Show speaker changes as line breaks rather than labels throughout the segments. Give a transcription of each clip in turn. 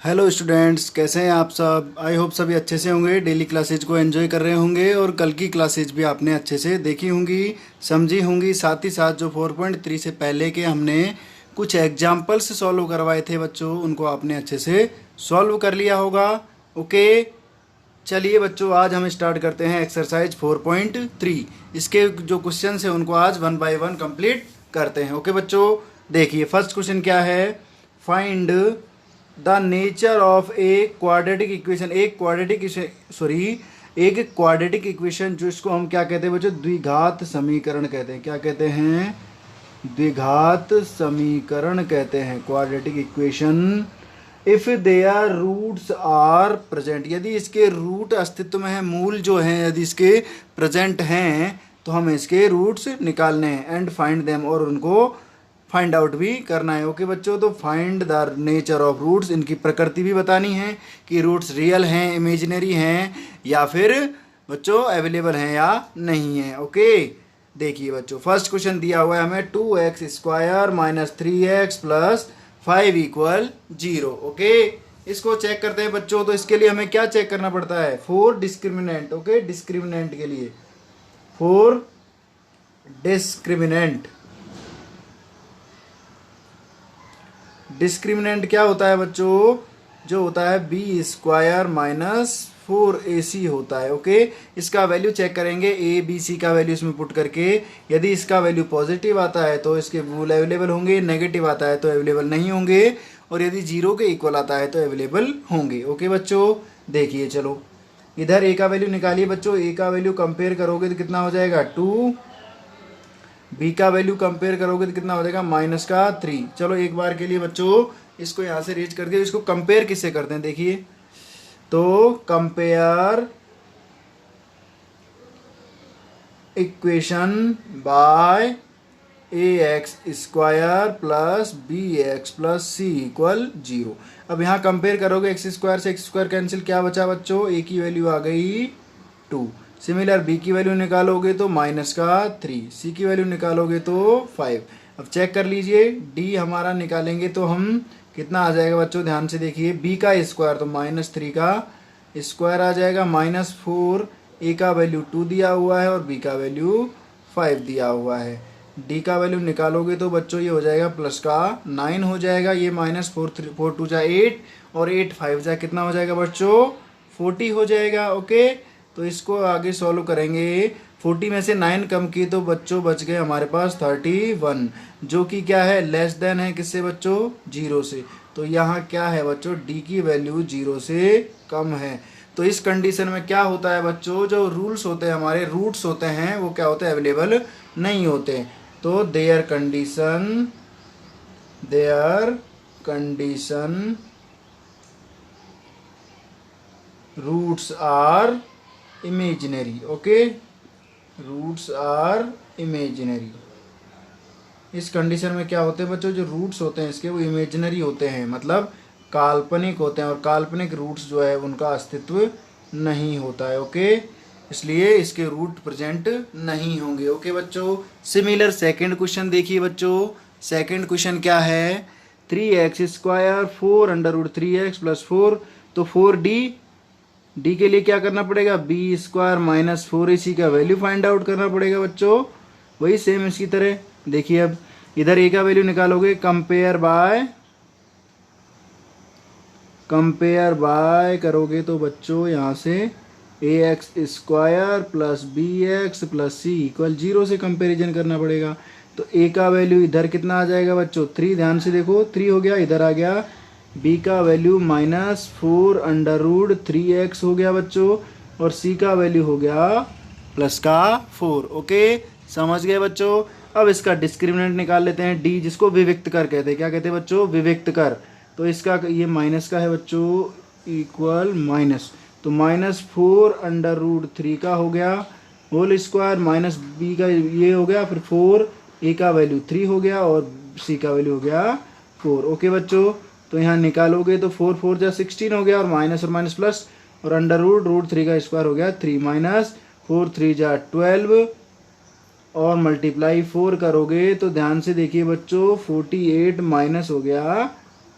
Hello students, कैसे हैं आप सब। आई होप सभी अच्छे से होंगे, डेली क्लासेज को एंजॉय कर रहे होंगे और कल की क्लासेज भी आपने अच्छे से देखी होंगी, समझी होंगी। साथ ही साथ जो 4.3 से पहले के हमने कुछ एग्जाम्पल्स सॉल्व करवाए थे बच्चों, उनको आपने अच्छे से सॉल्व कर लिया होगा। ओके, चलिए बच्चों, आज हम स्टार्ट करते हैं एक्सरसाइज 4.3। इसके जो क्वेश्चन हैं उनको आज 1 बाय 1 कंप्लीट करते हैं। ओके बच्चों, देखिए फर्स्ट क्वेश्चन क्या है। Find the nature of a quadratic equation. एक क्वाड्रेटिक इक्वेशन जो इसको हम क्या कहते हैं बच्चों, द्विघात समीकरण कहते हैं। क्या कहते हैं? द्विघात समीकरण कहते हैं, quadratic equation. If their roots are present, यदि इसके रूट अस्तित्व में है, मूल जो हैं यदि इसके प्रेजेंट हैं तो हमें इसके रूट्स निकालने हैं। एंड फाइंड देम, और उनको फाइंड आउट भी करना है। ओके बच्चों, तो find the nature of roots, इनकी प्रकृति भी बतानी है कि रूट्स रियल हैं, इमेजिनरी हैं, या फिर बच्चों अवेलेबल हैं या नहीं है। ओके, देखिए बच्चों फर्स्ट क्वेश्चन दिया हुआ है हमें 2x² minus 3x plus 5 equal 0। Okay, इसको चेक करते हैं बच्चों। तो इसके लिए हमें क्या चेक करना पड़ता है? Four discriminant. ओके, डिस्क्रिमिनेंट के लिए फोर डिस्क्रिमिनेंट। डिस्क्रिमिनेंट क्या होता है बच्चों? जो होता है b² माइनस 4ac होता है। ओके, इसका वैल्यू चेक करेंगे, a b c का वैल्यू इसमें पुट करके। यदि इसका वैल्यू पॉजिटिव आता है तो इसके रूल अवेलेबल होंगे, नेगेटिव आता है तो अवेलेबल नहीं होंगे, और यदि 0 के इक्वल आता है तो अवेलेबल होंगे। ओके बच्चों, देखिए चलो इधर a का वैल्यू निकालिए बच्चों। a का वैल्यू कंपेयर करोगे तो कितना हो जाएगा 2, बी का वैल्यू कंपेयर करोगे तो कितना हो जाएगा -3। चलो एक बार के लिए बच्चों इसको यहाँ से रीच करके इसको कंपेयर किससे करते हैं, देखिए। तो compare equation by ax² plus bx plus c equal 0। अब यहाँ कंपेयर करोगे x² से x² कैंसिल, क्या बचा बच्चों? a की वैल्यू आ गई 2। सिमिलर b की वैल्यू निकालोगे तो -3, c की वैल्यू निकालोगे तो 5। अब चेक कर लीजिए, d हमारा निकालेंगे तो हम कितना आ जाएगा बच्चों, ध्यान से देखिए। b का स्क्वायर तो -3 का स्क्वायर आ जाएगा, -4। a का वैल्यू 2 दिया हुआ है और b का वैल्यू 5 दिया हुआ है। d का वैल्यू निकालोगे तो बच्चों ये हो जाएगा प्लस का 9 हो जाएगा। ये -4 2 जा 8 और 8 5 जा कितना हो जाएगा बच्चों? 40 हो जाएगा। ओके, तो इसको आगे सॉल्व करेंगे। 40 में से 9 कम की तो बच्चों बच गए हमारे पास 31, जो कि क्या है, लेस देन है किससे बच्चों? 0 से। तो यहाँ क्या है बच्चों, d की वैल्यू 0 से कम है। तो इस कंडीशन में क्या होता है बच्चों, जो रूल्स होते हैं हमारे, रूट्स होते हैं, वो क्या होते हैं, अवेलेबल नहीं होते। तो their condition roots are imaginary. Okay, roots are imaginary. इस कंडीशन में क्या होते हैं बच्चों, जो रूट्स होते हैं इसके वो इमेजिनरी होते हैं, मतलब काल्पनिक होते हैं, और काल्पनिक रूट्स जो है उनका अस्तित्व नहीं होता है। ओके, इसलिए इसके रूट प्रेजेंट नहीं होंगे। ओके बच्चों, सिमिलर सेकंड क्वेश्चन देखिए बच्चों। सेकंड क्वेश्चन क्या है, 3x² 4√3x प्लस 4। तो 4d के लिए क्या करना पड़ेगा, b² माइनस 4ac का वैल्यू फाइंड आउट करना पड़ेगा बच्चों। वही सेम इसकी तरह देखिए। अब इधर a का वैल्यू निकालोगे, कंपेयर बाय करोगे तो बच्चों यहाँ से ax² plus bx plus c equal 0 से कंपेरिजन करना पड़ेगा। तो a का वैल्यू इधर कितना आ जाएगा बच्चों? 3। ध्यान से देखो, 3 हो गया, इधर आ गया। b का वैल्यू -4√3x हो गया बच्चों, और c का वैल्यू हो गया प्लस का 4। ओके, समझ गए बच्चों। अब इसका डिस्क्रिमिनेंट निकाल लेते हैं, d, जिसको विविक्त कर कहते हैं। क्या कहते हैं बच्चों? विविक्त कर। तो इसका ये माइनस का है बच्चों, इक्वल माइनस, तो -4√3 का हो गया होल स्क्वायर, माइनस b का ये हो गया, फिर 4, a का वैल्यू 3 हो गया और c का वैल्यू हो गया 4। ओके बच्चों, तो यहाँ निकालोगे तो 4 4 जा 16 हो गया, और माइनस प्लस, और √√3 का स्क्वायर हो गया 3, -4 3 जा 12, और मल्टीप्लाई 4 करोगे तो ध्यान से देखिए बच्चों, 48 माइनस हो गया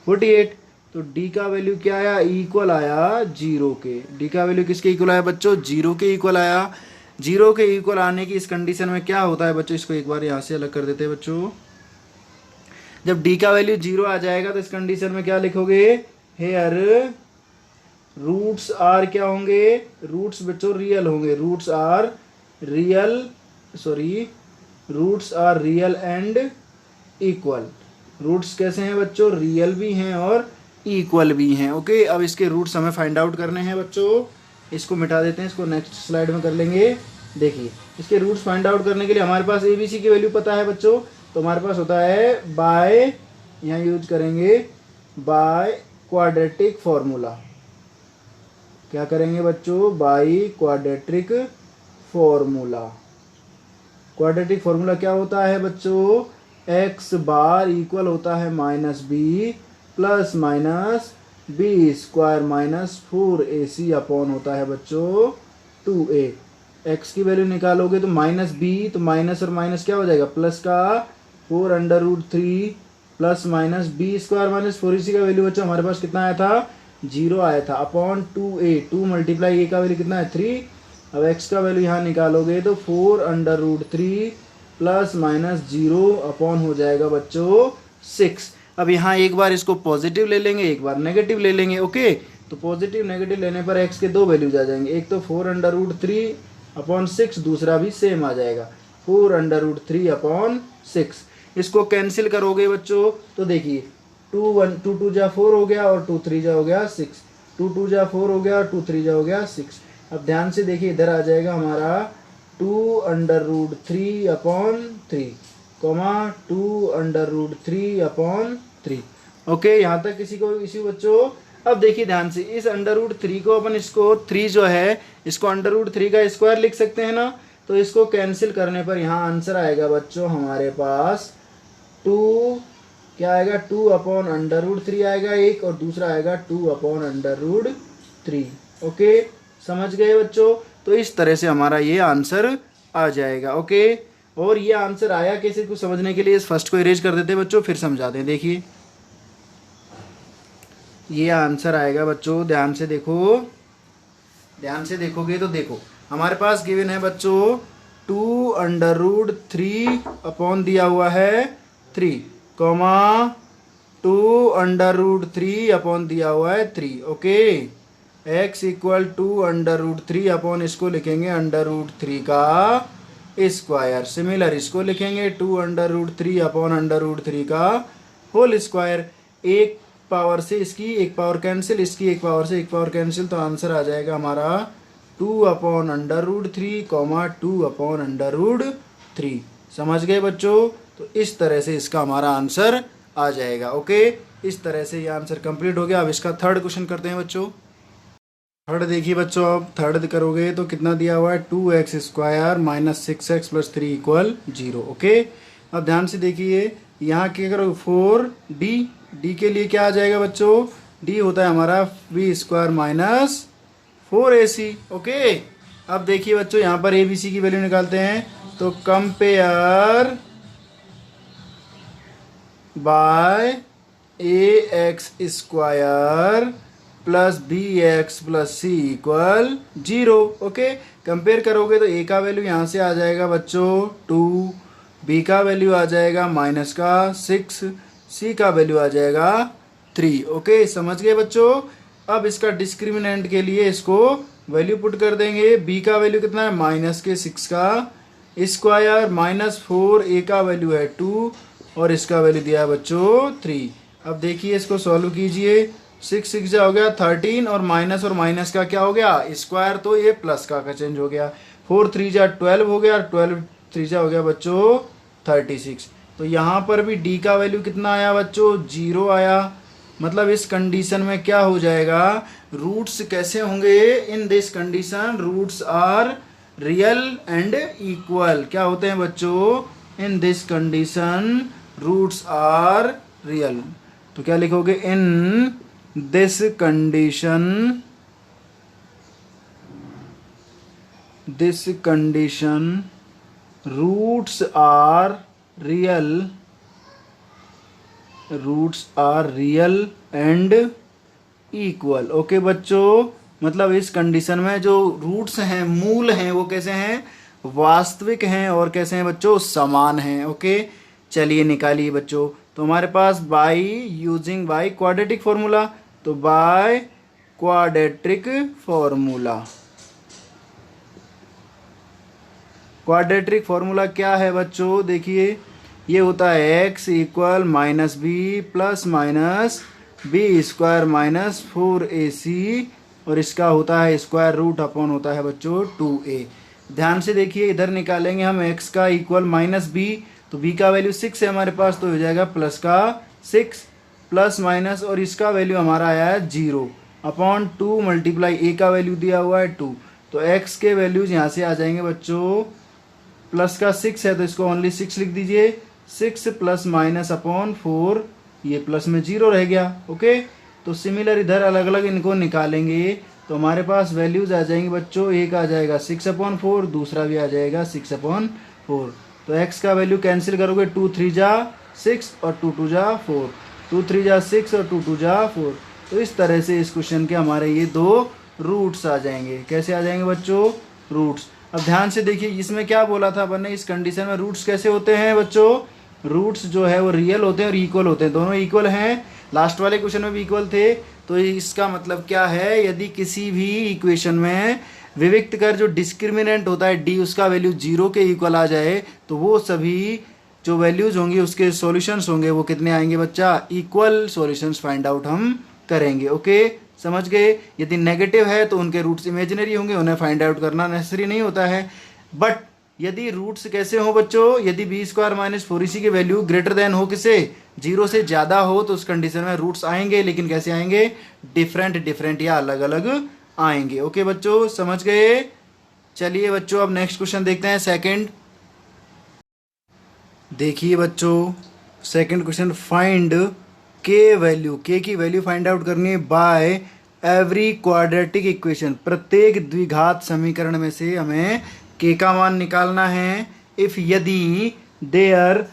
48। तो डी का वैल्यू क्या आया, इक्वल आया 0 के। डी का वैल्यू किसके इक्वल आया बच्चों, 0 के इक्वल आया। 0 के इक्वल आने की इस कंडीशन में क्या होता है बच्चों, इसको एक बार यहाँ से अलग कर देते हैं बच्चों। जब डी का वैल्यू 0 आ जाएगा तो इस कंडीशन में क्या लिखोगे, हेयर रूट्स आर क्या होंगे, रूट्स बच्चों रियल होंगे, roots are real and equal. Roots कैसे हैं बच्चों, रियल भी हैं और इक्वल भी हैं। ओके, अब इसके रूट्स हमें फाइंड आउट करने हैं बच्चों। इसको मिटा देते हैं, इसको नेक्स्ट स्लाइड में कर लेंगे। देखिए इसके रूट्स फाइंड आउट करने के लिए हमारे पास एबीसी की वैल्यू पता है बच्चों, तो हमारे पास होता है बाय, यहाँ यूज करेंगे बाय क्वाड्रेटिक फॉर्मूला। क्या करेंगे बच्चों, by quadratic formula. Quadratic formula क्या होता है बच्चों, एक्स बार इक्वल होता है minus B plus minus B square minus 4ac upon होता है बच्चों 2a। एक्स की वैल्यू निकालोगे तो माइनस बी, तो माइनस और माइनस क्या हो जाएगा, प्लस का 4√3 plus minus B square minus 4ac का वैल्यू बच्चों हमारे पास कितना आया था, 0 आया था, अपॉन 2a, 2 मल्टीप्लाई a का वैल्यू कितना है 3। अब x का वैल्यू यहाँ निकालोगे तो 4√3 प्लस माइनस 0 अपॉन हो जाएगा बच्चों 6। अब यहाँ एक बार इसको पॉजिटिव ले लेंगे, एक बार नेगेटिव ले लेंगे। ओके, तो पॉजिटिव नेगेटिव लेने पर x के दो वैल्यूज आ जाएंगे, एक तो 4√3 अपॉन 6, दूसरा भी सेम आ जाएगा 4√3 अपॉन 6। इसको कैंसिल करोगे बच्चों तो देखिए 2 जा 4 हो गया और 2 3 जा हो गया 6, 2 जा 4 हो गया और 2 3 जा हो गया 6। अब ध्यान से देखिए इधर आ जाएगा हमारा 2√3 अपॉन 3 कॉमा 2√3 अपॉन 3। ओके, यहाँ तक किसी को इसी बच्चों। अब देखिए ध्यान से, इस √3 को अपन इसको 3 जो है इसको √3 का स्क्वायर लिख सकते हैं ना, तो इसको कैंसिल करने पर यहाँ आंसर आएगा बच्चों हमारे पास 2 क्या आएगा, 2 अपॉन √3 आएगा एक, और दूसरा आएगा 2 अपॉन √3। ओके, समझ गए बच्चों। तो इस तरह से हमारा ये आंसर आ जाएगा। ओके, और ये आंसर आया कैसे कुछ समझने के लिए इस फर्स्ट को इरेज कर देते हैं बच्चों, फिर समझाते हैं। देखिए ये आंसर आएगा बच्चों, ध्यान से देखो, ध्यान से देखोगे तो देखो हमारे पास गिवन है बच्चों 2√3 अपॉन दिया हुआ है 3 कॉमा 2√3 अपॉन दिया हुआ है 3। Okay, x equal to √3 upon इसको लिखेंगे √3 का स्क्वायर। सिमिलर इसको लिखेंगे 2√3 अपॉन √3 का होल स्क्वायर। एक पावर से इसकी एक पावर कैंसिल, इसकी एक पावर से एक पावर कैंसिल, तो आंसर आ जाएगा हमारा 2 अपॉन √3 कॉमा 2 अपॉन √3। समझ गए बच्चों। तो इस तरह से इसका हमारा आंसर आ जाएगा। ओके, इस तरह से ये आंसर कंप्लीट हो गया। अब इसका थर्ड क्वेश्चन करते हैं बच्चों। थर्ड देखिए बच्चों, अब थर्ड करोगे तो कितना दिया हुआ है 2x square minus 6x plus 3 equal 0। Okay, अब ध्यान से देखिए यहाँ क्या करो 4d, d के लिए क्या आ जाएगा बच्चों, d होता है हमारा b square minus 4ac। Okay, अब देखिए बच्चों यहाँ पर abc की वैल्यू निकालते हैं, तो compare by ax square plus B X plus C equal 0। Okay, compare करोगे तो ए का वैल्यू यहाँ से आ जाएगा बच्चों 2, बी का वैल्यू आ जाएगा माइनस का 6, सी का वैल्यू आ जाएगा 3। ओके, समझ गए बच्चों। अब इसका डिस्क्रिमिनेंट के लिए इसको वैल्यू पुट कर देंगे। बी का वैल्यू कितना है माइनस के 6 का स्क्वायर माइनस 4, ए का वैल्यू है 2 और इसका वैल्यू दिया है बच्चों 3। अब देखिए इसको सॉल्व कीजिए, 6 6 जा हो गया 13 और माइनस का क्या हो गया स्क्वायर, तो ये प्लस का चेंज हो गया। 4 3 जा 12 हो गया, 12 3 जा हो गया बच्चों 36। तो यहाँ पर भी d का वैल्यू कितना आया बच्चों 0 आया। मतलब इस कंडीशन में क्या हो जाएगा, रूट्स कैसे होंगे, in this condition roots are real and equal. क्या होते हैं बच्चों, in this condition roots are real. तो क्या लिखोगे, in this condition roots are real and equal. Okay बच्चों, मतलब इस कंडीशन में जो रूट्स हैं, मूल हैं, वो कैसे हैं, वास्तविक हैं और कैसे हैं बच्चों, समान हैं। ओके, चलिए निकालिए बच्चों। तो हमारे पास by using by quadratic formula, तो by quadratic formula, quadratic formula क्या है बच्चों, देखिए ये होता है x equal minus B plus minus B square minus 4ac, और इसका होता है स्क्वायर रूट अपॉन होता है बच्चों 2a। ध्यान से देखिए, इधर निकालेंगे हम x का इक्वल माइनस बी, तो b का वैल्यू 6 है हमारे पास, तो हो जाएगा प्लस का 6 प्लस माइनस, और इसका वैल्यू हमारा आया है 0 अपॉन 2 मल्टीप्लाई a का वैल्यू दिया हुआ है 2, तो x के वैल्यूज यहाँ से आ जाएंगे बच्चों, प्लस का 6 है तो इसको ओनली 6 लिख दीजिए, 6 प्लस माइनस अपॉन 4, ये प्लस में 0 रह गया। ओके, तो सिमिलर इधर अलग अलग इनको निकालेंगे तो हमारे पास वैल्यूज आ जाएंगे बच्चों, एक आ जाएगा 6/4, दूसरा भी आ जाएगा 6/4। तो x का वैल्यू कैंसिल करोगे, 2 3 जा 6 और 2 2 जा 4, 2 3 जा 6 और 2 2 जा 4। तो इस तरह से इस क्वेश्चन के हमारे ये दो रूट्स आ जाएंगे। कैसे आ जाएंगे बच्चों, रूट्स। अब ध्यान से देखिए, इसमें क्या बोला था अपन ने, इस कंडीशन में रूट्स कैसे होते हैं बच्चों, रूट्स जो है वो रियल होते हैं और इक्वल होते हैं, दोनों इक्वल हैं। लास्ट वाले क्वेश्चन में भी इक्वल थे, तो इसका मतलब क्या है, यदि किसी भी इक्वेशन में विविक्त कर जो डिस्क्रिमिनेंट होता है डी, उसका वैल्यू 0 के इक्वल आ जाए, तो वो सभी जो वैल्यूज होंगी उसके सॉल्यूशंस होंगे वो कितने आएंगे बच्चा, इक्वल सॉल्यूशंस फाइंड आउट हम करेंगे। ओके, समझ गए। यदि नेगेटिव है तो उनके रूट्स इमेजिनरी होंगे, उन्हें फाइंड आउट करना नेसेसरी नहीं होता है। बट यदि रूट्स कैसे हो बच्चों, यदि बी स्क्वायर माइनस 4ac की वैल्यू ग्रेटर देन हो किसे, 0 से ज़्यादा हो, तो उस कंडीशन में रूट्स आएंगे, लेकिन कैसे आएंगे, डिफरेंट या अलग अलग आएंगे। ओके बच्चों, समझ गए। चलिए बच्चों, अब नेक्स्ट क्वेश्चन देखते हैं, सेकंड। देखिए बच्चों, सेकंड क्वेश्चन, फाइंड के वैल्यू, के की वैल्यू फाइंड आउट करनी है बाय एवरी क्वाड्रेटिक इक्वेशन, प्रत्येक द्विघात समीकरण में से हमें के का मान निकालना है। इफ यदि देयर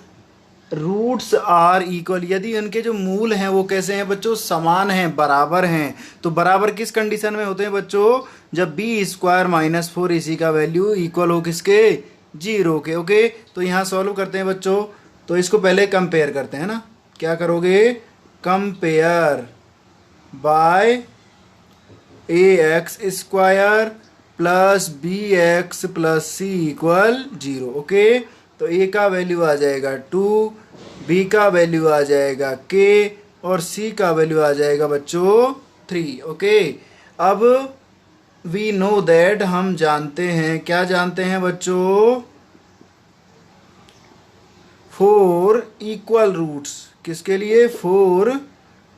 रूट्स आर इक्वल, यदि उनके जो मूल हैं वो कैसे हैं बच्चों, समान हैं, बराबर हैं। तो बराबर किस कंडीशन में होते हैं बच्चों, जब बी स्क्वायर माइनस 4ac का वैल्यू इक्वल हो किसके, 0 के। ओके, तो यहाँ सॉल्व करते हैं बच्चों, तो इसको पहले कंपेयर करते हैं ना, क्या करोगे, compare by ax square plus bx plus c equal 0। Okay, तो a का वैल्यू आ जाएगा 2, b का वैल्यू आ जाएगा k और c का वैल्यू आ जाएगा बच्चों 3। ओके, अब वी नो दैट, हम जानते हैं, क्या जानते हैं बच्चों, 4 इक्वल रूट्स, किसके लिए, 4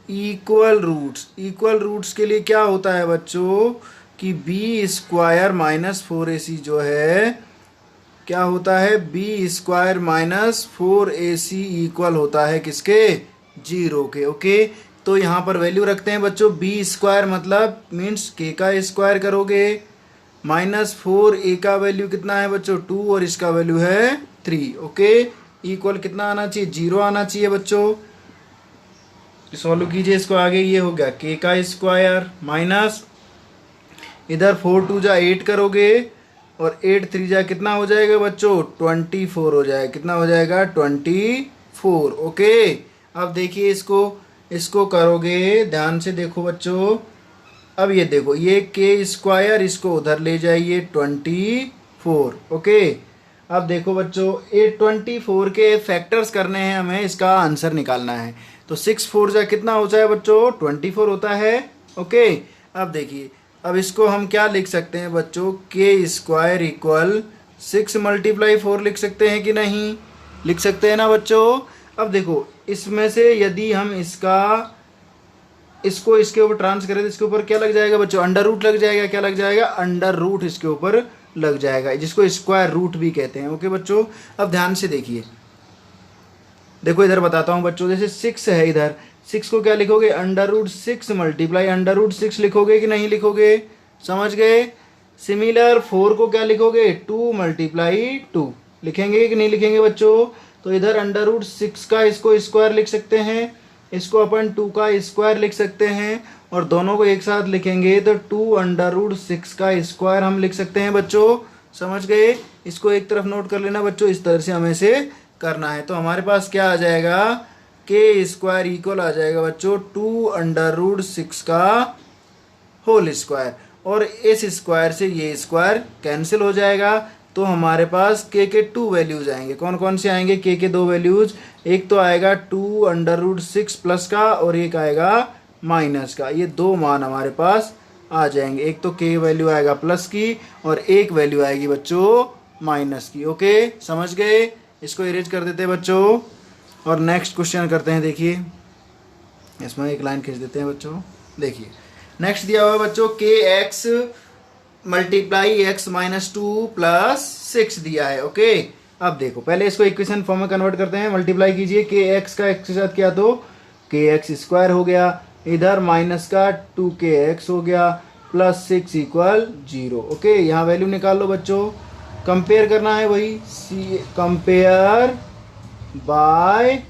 इक्वल रूट्स। इक्वल रूट्स के लिए क्या होता है बच्चों कि बी स्क्वायर माइनस 4ac जो है, क्या होता है, B square minus 4ac equal होता है किसके, 0 के। ओके, तो यहाँ पर वैल्यू रखते हैं बच्चों, बी स्क्वायर मतलब मीन्स के का स्क्वायर करोगे, माइनस 4a का वैल्यू कितना है बच्चों, 2, और इसका वैल्यू है 3। ओके, इक्वल कितना आना चाहिए, 0 आना चाहिए बच्चों। सॉल्व कीजिए इसको आगे, ये हो गया के का स्क्वायर माइनस इधर 4 2 जा 8 करोगे, और 8 3 जा कितना हो जाएगा बच्चों, 24 हो जाएगा, कितना हो जाएगा, 24। ओके, अब देखिए इसको करोगे, ध्यान से देखो बच्चों, अब ये देखो, ये के स्क्वायर इसको उधर ले जाइए, 24। ओके, अब देखो बच्चों, ये 24 के फैक्टर्स करने हैं हमें, इसका आंसर निकालना है। तो 6 4 जा कितना होता है बच्चों, 24 होता है। ओके, अब देखिए, अब इसको हम क्या लिख सकते हैं बच्चों, के स्क्वायर इक्वल 6 मल्टीप्लाई 4 लिख सकते हैं कि नहीं, लिख सकते हैं ना बच्चों। अब देखो, इसमें से यदि हम इसको इसके ऊपर ट्रांस करें तो इसके ऊपर क्या लग जाएगा बच्चों, अंडर रूट लग जाएगा, क्या लग जाएगा, अंडर रूट इसके ऊपर लग जाएगा, जिसको स्क्वायर रूट भी कहते हैं। ओके बच्चों, अब ध्यान से देखिए, देखो इधर बताता हूँ बच्चों, जैसे 6 है, इधर 6 को क्या लिखोगे, under root 6 multiply under root 6 लिखोगे कि नहीं लिखोगे, समझ गए। सिमिलर 4 को क्या लिखोगे, 2 मल्टीप्लाई 2 लिखेंगे कि नहीं लिखेंगे बच्चों। तो इधर अंडर रूट 6 का इसको स्क्वायर लिख सकते हैं, इसको अपन 2 का स्क्वायर लिख सकते हैं, और दोनों को एक साथ लिखेंगे तो 2√6 का स्क्वायर हम लिख सकते हैं बच्चों। समझ गए? इसको एक तरफ नोट कर लेना बच्चों, इस तरह से हमें से करना है। तो हमारे पास क्या आ जाएगा, के स्क्वायर इक्वल आ जाएगा बच्चों 2√6 का होल स्क्वायर, और इस स्क्वायर से ये स्क्वायर कैंसिल हो जाएगा। तो हमारे पास के 2 वैल्यूज आएंगे। कौन कौन से आएंगे के 2 वैल्यूज? एक तो आएगा 2√6 प्लस का, और एक आएगा माइनस का। ये दो मान हमारे पास आ जाएंगे। एक तो के वैल्यू आएगा प्लस की, और एक वैल्यू आएगी बच्चों माइनस की। ओके, समझ गए? इसको इरेज कर देते हैं बच्चों, और नेक्स्ट क्वेश्चन करते हैं। देखिए इसमें एक लाइन खींच देते हैं बच्चों। देखिए नेक्स्ट दिया हुआ है बच्चों के x multiply x minus 2 plus 6 दिया है। ओके, अब देखो पहले इसको इक्वेशन फॉर्म में कन्वर्ट करते हैं। मल्टीप्लाई कीजिए, के एक्स का एक्स के साथ किया तो के एक्स स्क्वायर हो गया, इधर माइनस का 2kx हो गया, प्लस 6 इक्वल 0। ओके, यहाँ वैल्यू निकाल लो बच्चों। कंपेयर करना है वही, compare by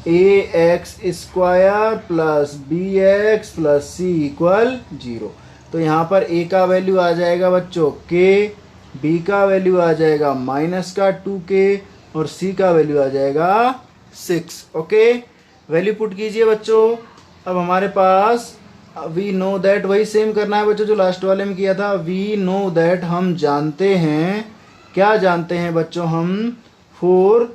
ax square plus bx plus c equal 0। तो यहाँ पर a का वैल्यू आ जाएगा बच्चों k, b का वैल्यू आ जाएगा माइनस का 2k, और c का वैल्यू आ जाएगा 6। ओके, वैल्यू पुट कीजिए बच्चों। अब हमारे पास वी नो दैट, वही सेम करना है बच्चों जो लास्ट वाले में किया था। वी नो दैट, हम जानते हैं, क्या जानते हैं बच्चों हम, 4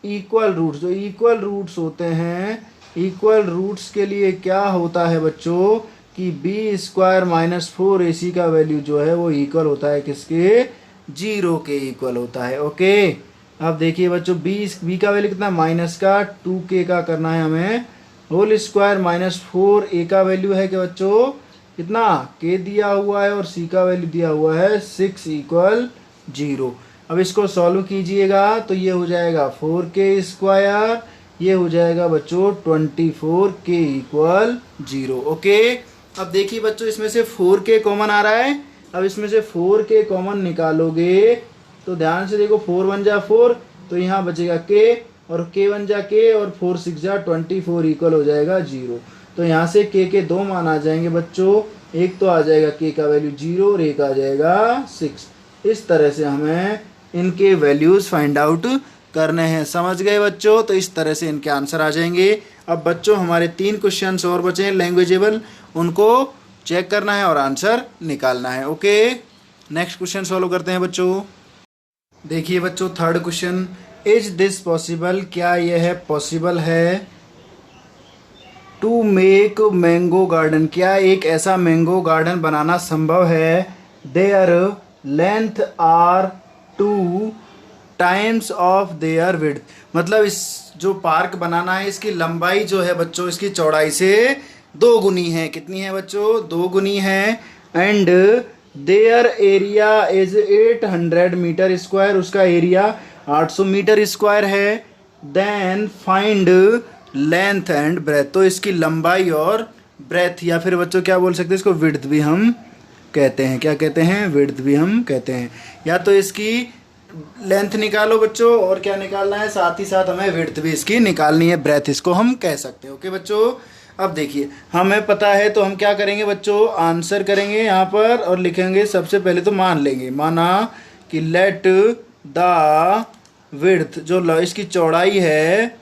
इक्वल रूट्स। जो इक्वल रूट्स होते हैं, इक्वल रूट्स के लिए क्या होता है बच्चों कि बी स्क्वायर माइनस 4ac का वैल्यू जो है वो इक्वल होता है किसके, 0 के इक्वल होता है। ओके, अब देखिए बच्चों बी का वैल्यू कितना, माइनस का 2k का करना है हमें, होल स्क्वायर माइनस 4a का वैल्यू है कि बच्चों कितना, k दिया हुआ है, और c का वैल्यू दिया हुआ है 6 इक्वल 0। अब इसको सॉल्व कीजिएगा तो ये हो जाएगा 4k स्क्वायर, ये हो जाएगा बच्चों 24k इक्वल 0। ओके, अब देखिए बच्चों इसमें से 4k कॉमन आ रहा है। अब इसमें से 4k कॉमन निकालोगे तो ध्यान से देखो, 4 1 जा 4, तो यहाँ बचेगा k, और k 1 जा k, और 4 6 जा 24 इक्वल हो जाएगा 0। तो यहाँ से k के दो मान आ जाएंगे बच्चों, एक तो आ जाएगा k का वैल्यू 0, और एक आ जाएगा 6। इस तरह से हमें इनके वैल्यूज फाइंड आउट करने हैं। समझ गए बच्चों? तो इस तरह से इनके आंसर आ जाएंगे। अब बच्चों हमारे 3 क्वेश्चंस और बचे हैं लैंग्वेजेबल, उनको चेक करना है और आंसर निकालना है। ओके, नेक्स्ट क्वेश्चन सॉल्व करते हैं बच्चों। देखिए बच्चों third question, is this possible, क्या यह पॉसिबल है, टू मेक मैंगो गार्डन, क्या एक ऐसा मैंगो गार्डन बनाना संभव है, their length are 2 times of their width. मतलब इस जो पार्क बनाना है इसकी लंबाई जो है बच्चों इसकी चौड़ाई से 2 गुनी है। कितनी है बच्चों, 2 गुनी है। And their area is 800 metre square, उसका एरिया 800 मीटर स्क्वायर है। Then find length and breadth, तो इसकी लंबाई और ब्रेथ, या फिर बच्चों क्या बोल सकते हैं इसको, विड्थ भी हम कहते हैं। क्या कहते हैं, विड्थ भी हम कहते हैं। या तो इसकी लेंथ निकालो बच्चों, और क्या निकालना है, साथ ही साथ हमें विड्थ भी इसकी निकालनी है, ब्रेथ इसको हम कह सकते हैं। ओके बच्चों, अब देखिए हमें पता है तो हम क्या करेंगे बच्चों, आंसर करेंगे यहाँ पर और लिखेंगे। सबसे पहले तो मान लेंगे, माना कि लेट द विड्थ, जो इसकी चौड़ाई है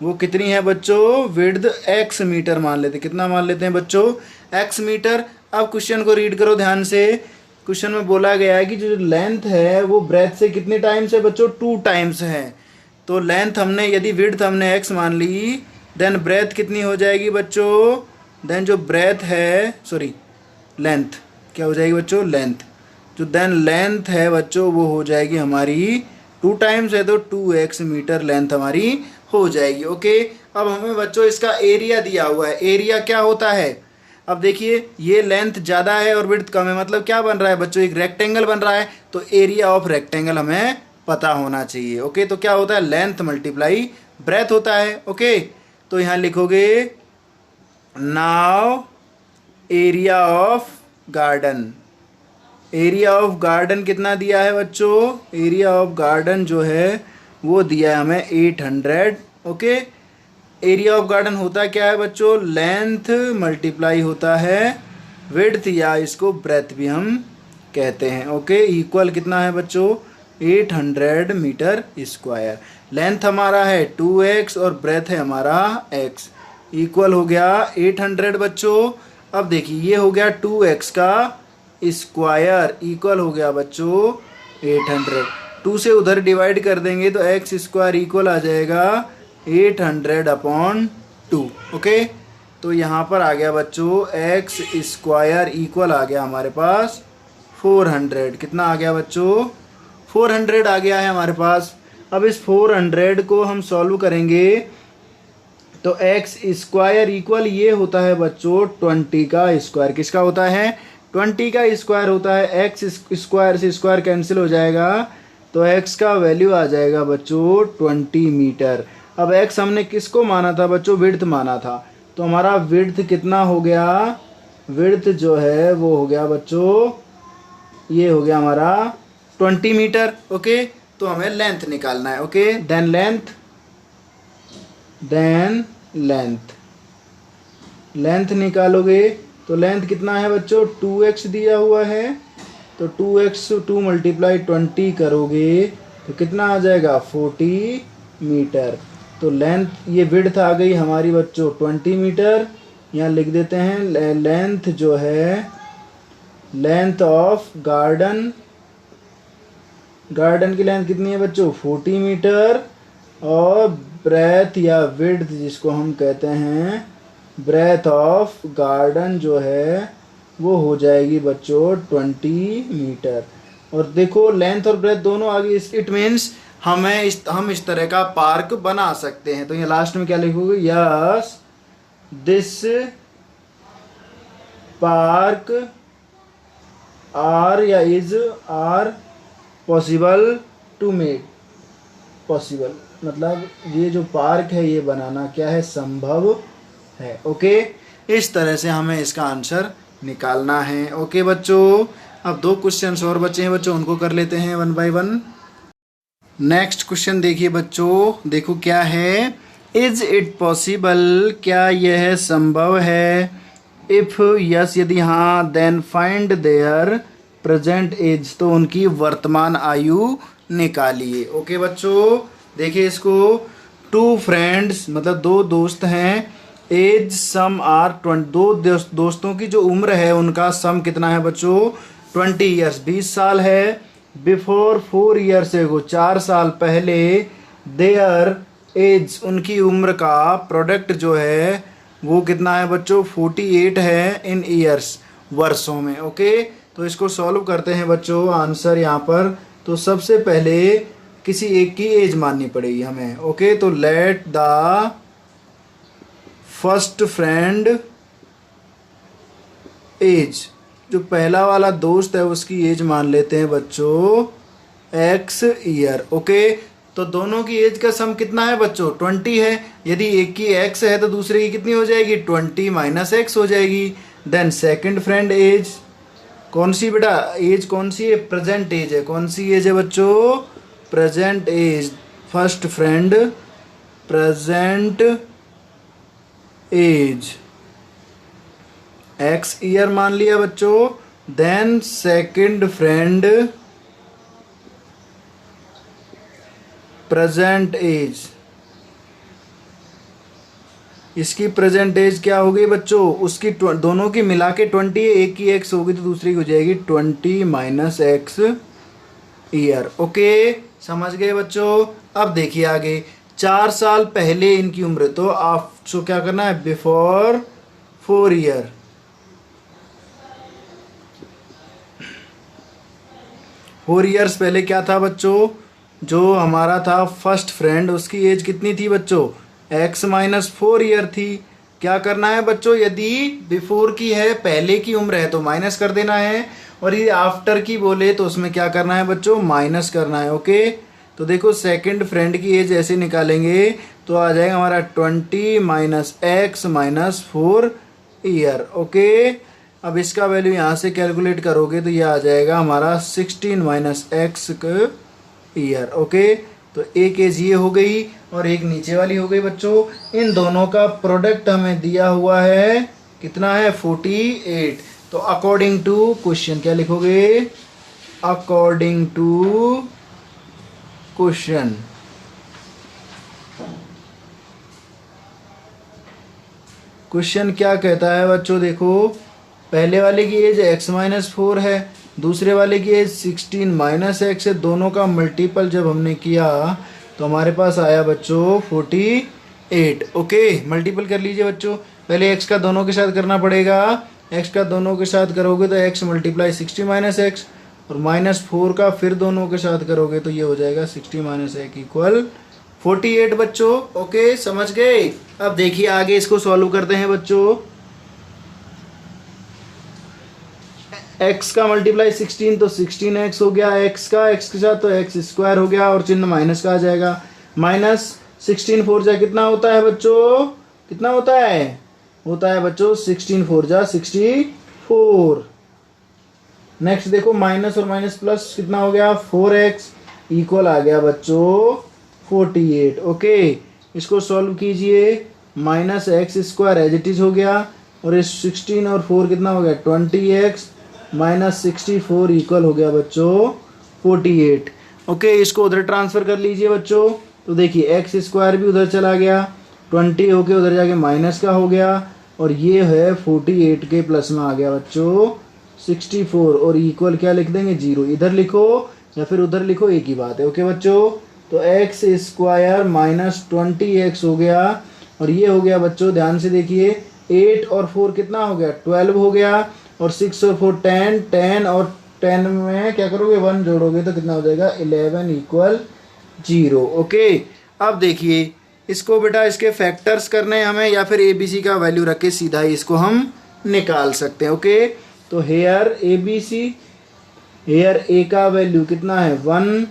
वो कितनी है बच्चों, विड्थ x मीटर मान लेते हैं। कितना मान लेते हैं बच्चों, x मीटर। अब क्वेश्चन को रीड करो ध्यान से। क्वेश्चन में बोला गया है कि जो लेंथ है वो ब्रेथ से कितने टाइम्स है बच्चों, 2 टाइम्स है। तो लेंथ हमने, यदि विड्थ हमने x मान ली, देन ब्रेथ कितनी हो जाएगी बच्चों, देन जो ब्रेथ है, सॉरी लेंथ क्या हो जाएगी बच्चों, लेंथ, जो देन लेंथ है बच्चों वो हो जाएगी हमारी 2 टाइम्स है तो 2x मीटर लेंथ हमारी हो जाएगी। ओके, अब हमें बच्चों इसका एरिया दिया हुआ है। एरिया क्या होता है, अब देखिए ये लेंथ ज़्यादा है और विड्थ कम है, मतलब क्या बन रहा है बच्चों, एक रेक्टेंगल बन रहा है। तो एरिया ऑफ रेक्टेंगल हमें पता होना चाहिए। ओके, तो क्या होता है, लेंथ मल्टीप्लाई ब्रेथ होता है। ओके, तो यहाँ लिखोगे now area of garden. Area of garden कितना दिया है बच्चों, एरिया ऑफ गार्डन जो है वो दिया है हमें 800। ओके, एरिया ऑफ गार्डन होता क्या है बच्चों, लेंथ मल्टीप्लाई होता है विड्थ, या इसको ब्रेथ भी हम कहते हैं। ओके, इक्वल कितना है बच्चों, 800 मीटर स्क्वायर। लेंथ हमारा है 2x और ब्रेथ है हमारा x, इक्वल हो गया 800 बच्चों। अब देखिए ये हो गया 2x का स्क्वायर, इक्वल हो गया बच्चों 800। 2 से उधर डिवाइड कर देंगे तो x स्क्वायर इक्वल आ जाएगा 800/2। ओके, तो यहाँ पर आ गया बच्चों x स्क्वायर इक्वल आ गया हमारे पास 400। कितना आ गया बच्चों, 400 आ गया है हमारे पास। अब इस 400 को हम सॉल्व करेंगे तो x स्क्वायर इक्वल ये होता है बच्चों 20 का स्क्वायर। किसका होता है, 20 का स्क्वायर होता है। x स्क्वायर से स्क्वायर कैंसिल हो जाएगा तो x का वैल्यू आ जाएगा बच्चों 20 मीटर। अब x हमने किसको माना था बच्चों, विड्थ माना था, तो हमारा विड्थ कितना हो गया, विड्थ जो है वो हो गया बच्चों, ये हो गया हमारा 20 मीटर। ओके, तो हमें लेंथ निकालना है। ओके, देन लेंथ निकालोगे तो लेंथ कितना है बच्चों, 2x दिया हुआ है, तो 2x 2 × 20 करोगे तो कितना आ जाएगा 40 मीटर। तो लेंथ, ये विड्थ आ गई हमारी बच्चों 20 मीटर। यहाँ लिख देते हैं लेंथ जो है, लेंथ ऑफ गार्डन की लेंथ कितनी है बच्चों 40 मीटर, और ब्रेथ या विड्थ जिसको हम कहते हैं, ब्रेथ ऑफ गार्डन जो है वो हो जाएगी बच्चों 20 मीटर। और देखो लेंथ और ब्रेथ दोनों आ गई, इट मीन्स हम इस तरह का पार्क बना सकते हैं। तो ये लास्ट में क्या लिखोगे, यस दिस पार्क आर या is are possible to make, possible मतलब ये जो पार्क है ये बनाना क्या है, संभव है। ओके, इस तरह से हमें इसका आंसर निकालना है। ओके बच्चों, अब 2 क्वेश्चंस और बचे हैं बच्चों, उनको कर लेते हैं 1 बाय 1। नेक्स्ट क्वेश्चन देखिए बच्चों, देखो क्या है, इज इट पॉसिबल, क्या यह संभव है, इफ यस यदि हाँ, then find their present age, तो उनकी वर्तमान आयु निकालिए। ओके बच्चों, देखिए इसको, 2 फ्रेंड्स मतलब 2 दोस्त हैं, एज सम आर 20, 2 दोस्तों की जो उम्र है उनका सम कितना है बच्चों 20 ईयर्स, 20 साल है। बिफोर 4 ईयर्स एगो, 4 साल पहले, देयर एज उनकी उम्र का प्रोडक्ट जो है वो कितना है बच्चों 48 है इन ईयर्स, वर्षों में। ओके, तो इसको सॉल्व करते हैं बच्चों, आंसर यहाँ पर। तो सबसे पहले किसी एक की एज माननी पड़ेगी हमें। ओके, तो let the first friend age, जो पहला वाला दोस्त है उसकी एज मान लेते हैं बच्चों x ईयर। ओके, तो दोनों की एज का सम कितना है बच्चों 20 है। यदि एक की x है तो दूसरे की कितनी हो जाएगी 20 - x हो जाएगी। देन सेकंड फ्रेंड एज, कौन सी बेटा एज कौन सी है, प्रेजेंट एज है। कौन सी एज है बच्चों, present age. First friend present age x year मान लिया बच्चों। Then second friend present age, इसकी प्रेजेंट एज क्या हो गई बच्चों, उसकी दोनों की मिला के 20 है, एक की x होगी तो दूसरी की हो जाएगी 20 - x ईयर। ओके, समझ गए बच्चों। अब देखिए आगे, 4 साल पहले इनकी उम्र, तो आपको क्या करना है, बिफोर 4 ईयर, फोर ईयर्स पहले क्या था बच्चों, जो हमारा था फर्स्ट फ्रेंड उसकी एज कितनी थी बच्चों x - 4 ईयर थी। क्या करना है बच्चों, यदि बिफोर की है, पहले की उम्र है तो माइनस कर देना है, और ये आफ्टर की बोले तो उसमें क्या करना है बच्चों माइनस करना है। ओके, तो देखो सेकंड फ्रेंड की एज ऐसे निकालेंगे तो आ जाएगा हमारा 20 - x - 4 ईयर। ओके, अब इसका वैल्यू यहाँ से कैलकुलेट करोगे तो ये आ जाएगा हमारा 16 - x ईयर। ओके, तो एक एज ये हो गई। और एक नीचे वाली हो गई बच्चों। इन दोनों का प्रोडक्ट हमें दिया हुआ है, कितना है 48। तो अकॉर्डिंग टू क्वेश्चन क्या लिखोगे, अकॉर्डिंग टू क्वेश्चन। क्वेश्चन क्या कहता है बच्चों, देखो पहले वाले की एज x-4 है, दूसरे वाले की एज 16 - x है। दोनों का मल्टीपल जब हमने किया तो हमारे पास आया बच्चों 48। ओके, मल्टीपल कर लीजिए बच्चों। पहले x का दोनों के साथ करना पड़ेगा, x का दोनों के साथ करोगे तो x × 60 - x, और -4 का फिर दोनों के साथ करोगे तो ये हो जाएगा 60 - 1 = 48 बच्चों। ओके, समझ गए। अब देखिए आगे इसको सॉल्व करते हैं बच्चों। x का मल्टीप्लाई 16 तो 16x हो गया, x के साथ तो x² हो गया, और चिन्ह माइनस का आ जाएगा। -16 4 जा कितना होता है बच्चों, कितना होता है, होता है बच्चों 16 4 जा 64। नेक्स्ट देखो माइनस और माइनस प्लस कितना हो गया 4x इक्वल आ गया बच्चों 48। ओके, इसको सॉल्व कीजिए। -x² एज इट इज हो गया, और इस 16 और 4 कितना हो गया 20x -64 इक्वल हो गया बच्चों 48। ओके, इसको उधर ट्रांसफर कर लीजिए बच्चों। तो देखिए x² भी उधर चला गया, 20 होके उधर जाके माइनस का हो गया, और ये है 48 के प्लस में आ गया बच्चों 64, और इक्वल क्या लिख देंगे 0। इधर लिखो या फिर उधर लिखो, एक ही बात है। ओके बच्चों, तो x² -20x हो गया, और ये हो गया बच्चों, ध्यान से देखिए 8 और 4 कितना हो गया 12 हो गया, और 6 और 4 10, 10 और 10 में क्या करोगे 1 जोड़ोगे तो कितना हो जाएगा 11 = 0। ओके, अब देखिए इसको बेटा इसके फैक्टर्स करने हैं हमें, या फिर ABC का वैल्यू रख के सीधा ही इसको हम निकाल सकते हैं। ओके, तो हेयर ABC, हेयर A का वैल्यू कितना है 1,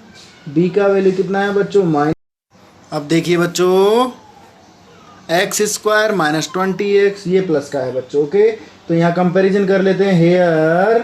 B का वैल्यू कितना है बच्चों -। अब देखिए बच्चों x² -20x ये प्लस का है बच्चों। ओके, तो यहाँ कंपैरिजन कर लेते हैं। हेयर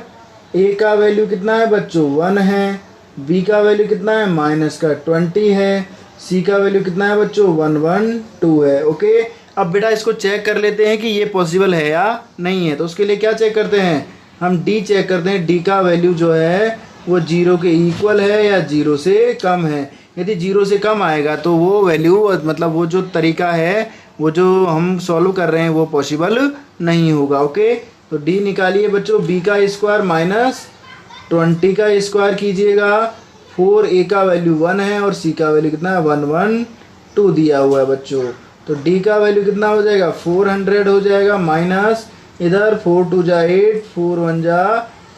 A का वैल्यू कितना है बच्चों 1 है, B का वैल्यू कितना है -20 है, C का वैल्यू कितना है बच्चों 112 है। ओके, अब बेटा इसको चेक कर लेते हैं कि ये पॉसिबल है या नहीं है। तो उसके लिए क्या चेक करते हैं, हम D चेक करते हैं। D का वैल्यू जो है वो 0 के इक्वल है या 0 से कम है। यदि 0 से कम आएगा तो वो वैल्यू, मतलब वो जो तरीका है, वो जो हम सॉल्व कर रहे हैं वो पॉसिबल नहीं होगा। ओके, तो D निकालिए बच्चों। B का स्क्वायर -20 का स्क्वायर कीजिएगा। 4A का वैल्यू 1 है, और C का वैल्यू कितना है 112 दिया हुआ है बच्चों। तो D का वैल्यू कितना हो जाएगा 400 हो जाएगा, माइनस इधर 4 2 जा 8, 4 1 जा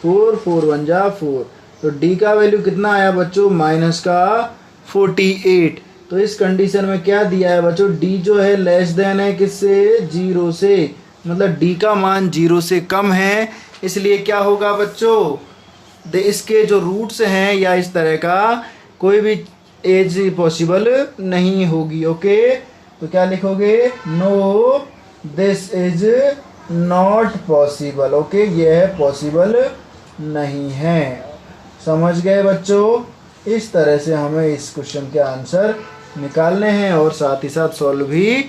4, 4 1 जा 4। तो D का वैल्यू कितना आया बच्चों माइनस का 48। तो इस कंडीशन में क्या दिया है बच्चों, D जो है लेस देन है किससे 0 से, मतलब D का मान 0 से कम है। इसलिए क्या होगा बच्चों, इसके जो रूट्स हैं या इस तरह का कोई भी एज पॉसिबल नहीं होगी। ओके, तो क्या लिखोगे, no this is not possible. Okay, यह पॉसिबल नहीं है। समझ गए बच्चों, इस तरह से हमें इस क्वेश्चन के आंसर निकालने हैं और साथ ही साथ सॉल्व भी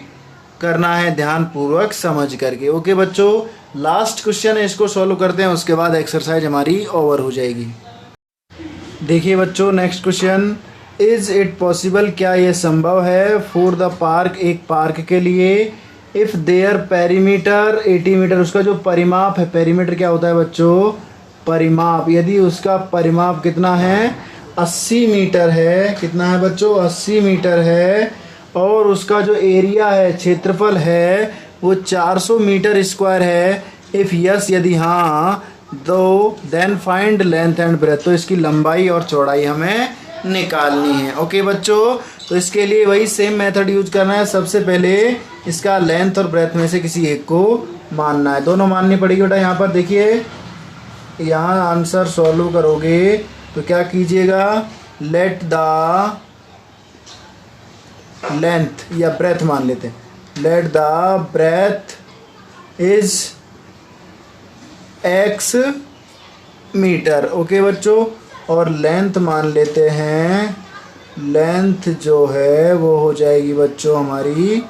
करना है ध्यान पूर्वक समझ करके। ओके बच्चों, लास्ट क्वेश्चन है, इसको सॉल्व करते हैं, उसके बाद एक्सरसाइज हमारी ओवर हो जाएगी। देखिए बच्चों next question, is it possible, क्या यह संभव है, फॉर द पार्क, एक पार्क के लिए, इफ़ देयर पेरीमीटर 80 मीटर, उसका जो परिमाप है, पेरीमीटर क्या होता है बच्चों परिमाप, यदि उसका परिमाप कितना है 80 मीटर है, कितना है बच्चों 80 मीटर है, और उसका जो एरिया है क्षेत्रफल है वो 400 मीटर स्क्वायर है। इफ़ यस, यदि हाँ, दो then find length and breadth, तो इसकी लंबाई और चौड़ाई हमें निकालनी है। ओके बच्चों, तो इसके लिए वही सेम मेथड यूज करना है। सबसे पहले इसका लेंथ और ब्रेथ में से किसी एक को मानना है, दोनों माननी पड़ेगी बेटा। यहाँ पर देखिए, यहाँ आंसर सॉल्व करोगे तो क्या कीजिएगा, लेट द लेंथ या ब्रेथ मान लेते हैं, let the breadth is x metre. Okay बच्चों, और लेंथ मान लेते हैं लेंथ जो है वो हो जाएगी बच्चों हमारी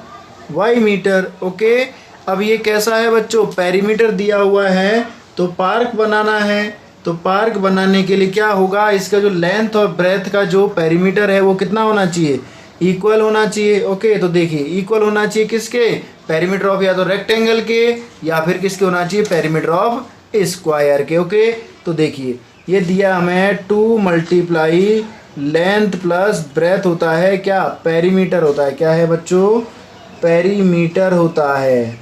वाई मीटर। ओके, अब ये कैसा है बच्चों, पेरीमीटर दिया हुआ है तो पार्क बनाना है, तो पार्क बनाने के लिए क्या होगा, इसका जो लेंथ और ब्रेथ का जो पेरीमीटर है वो कितना होना चाहिए, इक्वल होना चाहिए। ओके, तो देखिए इक्वल होना चाहिए किसके, पेरीमीटर ऑफ या तो रेक्टेंगल के या फिर किसके होना चाहिए, पेरीमीटर ऑफ स्क्वायर के। ओके, तो देखिए ये दिया हमें 2 मल्टीप्लाई लेंथ प्लस ब्रेथ होता है क्या, पेरीमीटर होता है, क्या है बच्चों, पेरीमीटर होता है।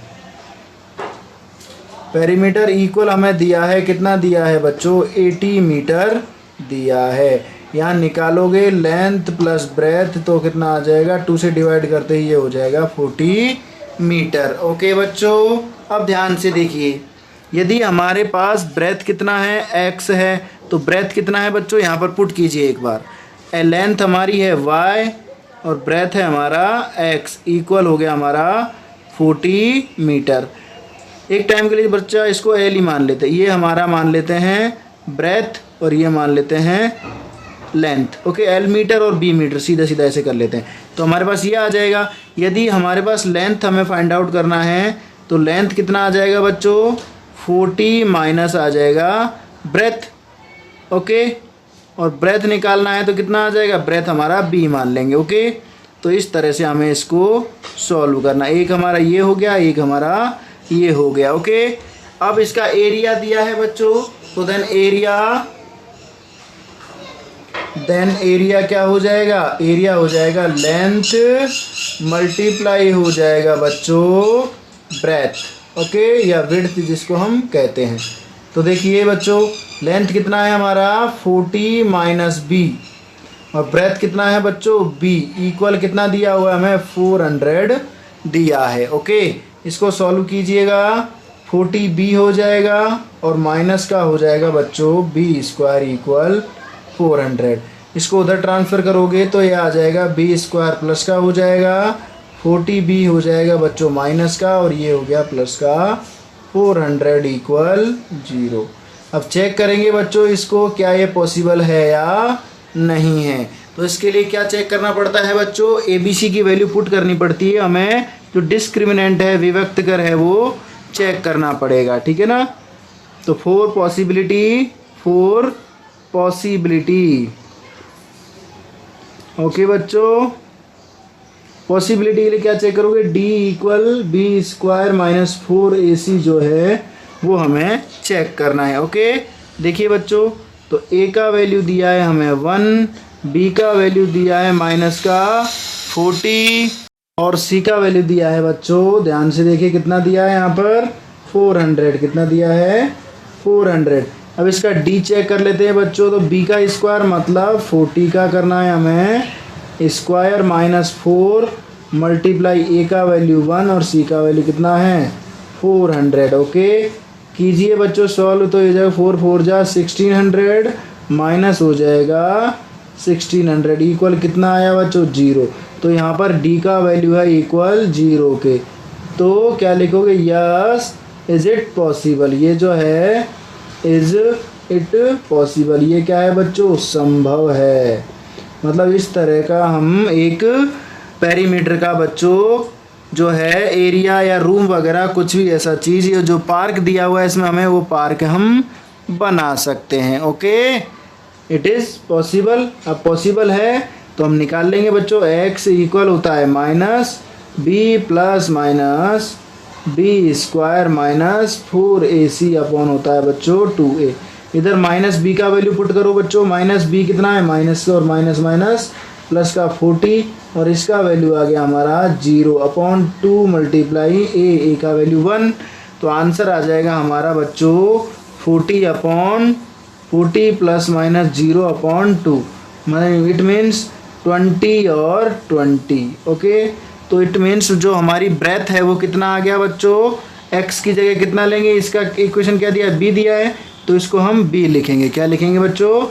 पेरीमीटर इक्वल हमें दिया है, कितना दिया है बच्चों, 80 मीटर दिया है। यहाँ निकालोगे लेंथ प्लस ब्रेथ तो कितना आ जाएगा, 2 से डिवाइड करते ही ये हो जाएगा 40 मीटर। ओके बच्चों, अब ध्यान से देखिए, यदि हमारे पास ब्रेथ कितना है, x है, तो ब्रेथ कितना है बच्चों, यहाँ पर पुट कीजिए एक बार, लेंथ हमारी है y और ब्रेथ है हमारा x, इक्वल हो गया हमारा 40 मीटर। एक टाइम के लिए बच्चा इसको एल ही मान लेते हैं, ये हमारा मान लेते हैं ब्रेथ और ये मान लेते हैं लेंथ। ओके, एल मीटर और बी मीटर, सीधा सीधा ऐसे कर लेते हैं, तो हमारे पास ये आ जाएगा। यदि हमारे पास लेंथ हमें फाइंड आउट करना है तो लेंथ कितना आ जाएगा बच्चों, 40 माइनस आ जाएगा ब्रेथ। ओके, और ब्रेथ निकालना है तो कितना आ जाएगा, ब्रेथ हमारा बी मान लेंगे। ओके, तो इस तरह से हमें इसको सॉल्व करना, एक हमारा ये हो गया, एक हमारा ये हो गया। ओके, अब इसका एरिया दिया है बच्चों, तो देन एरिया क्या हो जाएगा, एरिया हो जाएगा लेंथ मल्टीप्लाई हो जाएगा बच्चों ब्रेथ। ओके, या विड्थ जिसको हम कहते हैं। तो देखिए बच्चों, लेंथ कितना है हमारा 40 माइनस बी और ब्रेथ कितना है बच्चों बी, इक्वल कितना दिया हुआ है हमें, 400 दिया है। ओके, इसको सॉल्व कीजिएगा, 40 बी हो जाएगा और माइनस का हो जाएगा बच्चों बी स्क्वायर इक्वल 400। इसको उधर ट्रांसफ़र करोगे तो ये आ जाएगा बी स्क्वायर प्लस का हो जाएगा 40 बी हो जाएगा बच्चों माइनस का और ये हो गया प्लस का 400 इक्वल 0। अब चेक करेंगे बच्चों इसको, क्या ये पॉसिबल है या नहीं है। तो इसके लिए क्या चेक करना पड़ता है बच्चों, ABC की वैल्यू पुट करनी पड़ती है हमें, जो डिस्क्रिमिनेंट है विभक्तकर है वो चेक करना पड़ेगा, ठीक है ना। तो 4 पॉसिबिलिटी। ओके बच्चों, पॉसिबिलिटी के लिए क्या चेक करोगे, D equal B square minus 4AC जो है वो हमें चेक करना है। ओके, देखिए बच्चों, तो A का वैल्यू दिया है हमें 1, B का वैल्यू दिया है माइनस का 40 और C का वैल्यू दिया है बच्चों, ध्यान से देखिए कितना दिया है यहाँ पर 400, कितना दिया है 400। अब इसका D चेक कर लेते हैं बच्चों, तो B का स्क्वायर मतलब 40 का करना है हमें, स्क्वायर माइनस 4 मल्टीप्लाई A का वैल्यू 1 और C का वैल्यू कितना है 400। ओके, कीजिए बच्चों सॉल्व, तो ये जाएगा 4 4 जा 1600 माइनस हो जाएगा 1600 इक्वल कितना आया बच्चों 0। तो यहाँ पर D का वैल्यू है इक्वल 0 के, तो क्या लिखोगे, यस इज़ इट पॉसिबल, ये जो है इज़ इट पॉसिबल, ये क्या है बच्चों, संभव है। मतलब इस तरह का हम एक पेरीमीटर का बच्चों जो है एरिया या रूम वगैरह कुछ भी ऐसा चीज़ जो पार्क दिया हुआ है इसमें हमें वो पार्क हम बना सकते हैं। Okay, it is possible. अब पॉसिबल है तो हम निकाल लेंगे बच्चों, x इक्वल होता है minus B plus minus B square minus 4AC upon होता है बच्चों 2A। इधर माइनस बी का वैल्यू पुट करो बच्चों, माइनस बी कितना है, माइनस और माइनस माइनस प्लस का 40 और इसका वैल्यू आ गया हमारा 0 अपॉन 2 मल्टीप्लाई A का वैल्यू 1। तो आंसर आ जाएगा हमारा बच्चों 40 प्लस माइनस 0 अपॉन 2, मतलब इट मीन्स 20 और 20। ओके, तो इट मीन्स जो हमारी ब्रेथ है वो कितना आ गया बच्चों, x की जगह कितना लेंगे, इसका इक्वेशन क्या दिया है, b दिया है, तो इसको हम b लिखेंगे, क्या लिखेंगे बच्चों,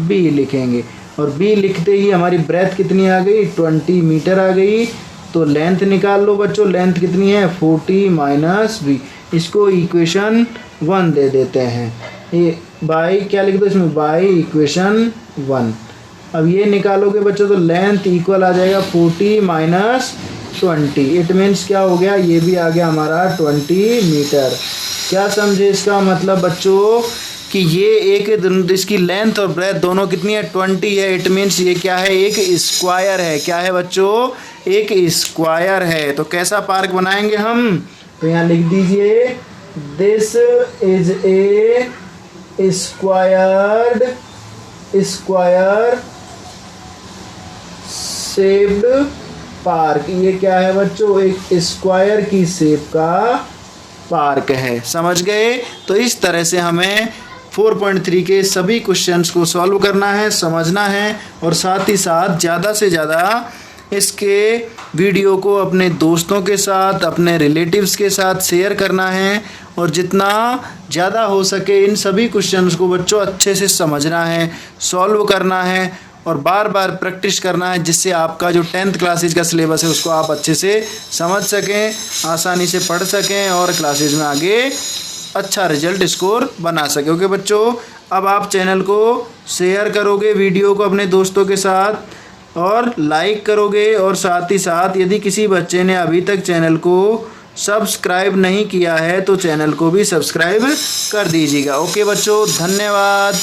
b लिखेंगे। और b लिखते ही हमारी ब्रेथ कितनी आ गई, 20 मीटर आ गई। तो लेंथ निकाल लो बच्चों, लेंथ कितनी है 40 माइनस b, इसको इक्वेशन 1 दे देते हैं, ये बाई क्या लिख दो इसमें, बाई इक्वेशन 1। अब ये निकालोगे बच्चों तो लेंथ इक्वल आ जाएगा 40 माइनस 20। इट मीन्स क्या हो गया, ये भी आ गया हमारा 20 मीटर। क्या समझे इसका मतलब बच्चों कि ये एक इसकी लेंथ और ब्रेथ दोनों कितनी है, 20 है। इट मीन्स ये क्या है, एक स्क्वायर है। क्या है बच्चों, एक स्क्वायर है। तो कैसा पार्क बनाएंगे हम, तो यहाँ लिख दीजिए this is a square shaped park. ये क्या है बच्चों, एक स्क्वायर की शेप का पार्क है। समझ गए। तो इस तरह से हमें 4.3 के सभी क्वेश्चंस को सॉल्व करना है, समझना है और साथ ही साथ ज़्यादा से ज़्यादा इसके वीडियो को अपने दोस्तों के साथ, अपने रिलेटिव्स के साथ शेयर करना है और जितना ज़्यादा हो सके इन सभी क्वेश्चंस को बच्चों अच्छे से समझना है, सॉल्व करना है और बार बार प्रैक्टिस करना है, जिससे आपका जो 10th क्लासेज का सिलेबस है उसको आप अच्छे से समझ सकें, आसानी से पढ़ सकें और क्लासेज में आगे अच्छा रिजल्ट स्कोर बना सकें। ओके बच्चों, अब आप चैनल को शेयर करोगे, वीडियो को अपने दोस्तों के साथ और लाइक करोगे और साथ ही साथ यदि किसी बच्चे ने अभी तक चैनल को सब्सक्राइब नहीं किया है तो चैनल को भी सब्सक्राइब कर दीजिएगा। ओके बच्चों, धन्यवाद।